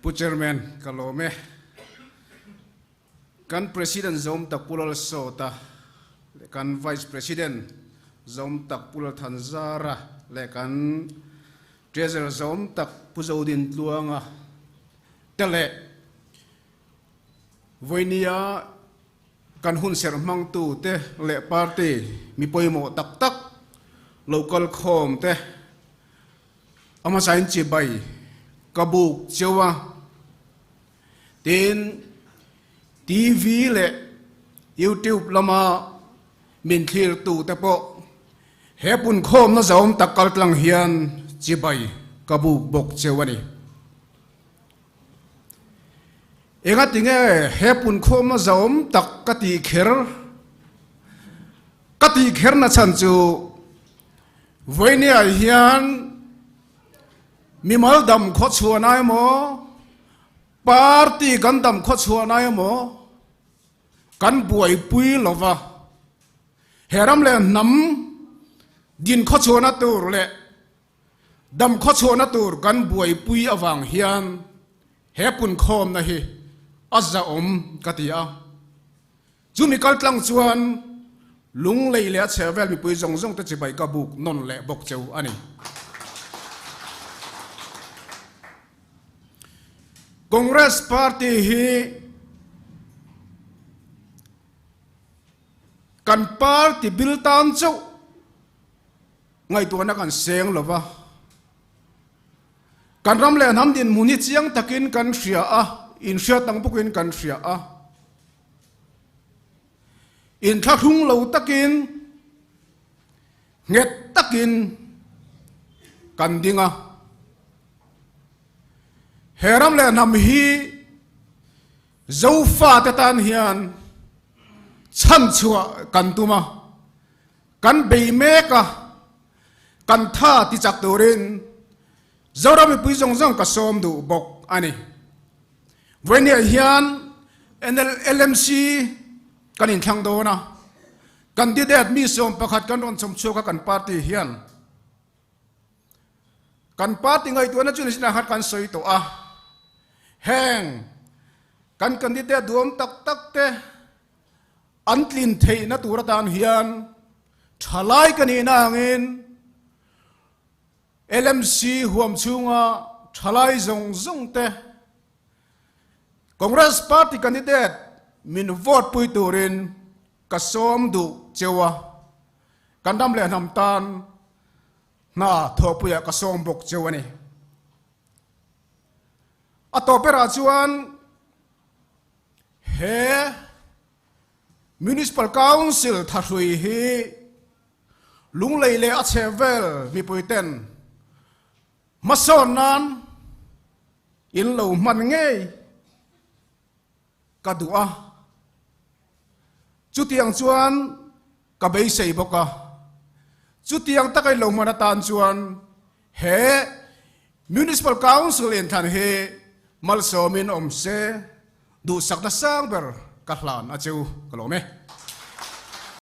pu chairman kalome kan president zom tak pulal sota kan vice president zom tak pulal thanzara le kan treasurer zom tak puzodin tluanga tele voinia kan hun ser mang tu te le party mi poimo tak tak local khom te ama sain chi bai kabuk chewa tin TV le YouTube lama min thil tu te po hepun khom na zom takal tlang hian chi bai kabuk bok chewani enga tinge hepun khom na zom tak kati kher na chan chu voinia hian mi mal dam kho chuanai mo party kan dam kho chuanai mo kan buai pui lova heram le nam din kho chuana tur le dam kho chuana tur kan buai pui awang hian hepun khom na hi azza katia chumi kaltlang chuan lung lei le chevel mi pui zong zong te chibai ka buk non le bok cheu ani Congress Party hi kan party bil tan chau ngai tu na kan seng lova kan ram le nam din muni chiang takin kan ria a in ria tang pukin kan ria a in tha thung lo takin nget takin kan dinga heram le nam hi zo fa ta tan hian chan chua kan tuma kan bei me ka kan tha ti chak turin zora mi pui zong zong ka som du bok ani venia hian LMC kan in thang do na candidate mi som pakhat kan ron chom chu ka kan party hian kan party ngai tu na chu ni hat kan soi to a heng kan candidate duom tak tak te antlin thei na turatan hian thalai kan ina angin LMC huam chunga thalai zong zong te Congress Party candidate min vote pui turin kasom du chewa kandam le nam tan na thopuya kasom bok chewani atopera chuan he municipal council tharui hi lunglei le a chevel mi puiten mason nan in lo man ngei kadua chutiang chuan ka bei sei boka chutiang takai lo manatan chuan he municipal council in than he malsomin omse du sakna sang ber kahlan acheu kalome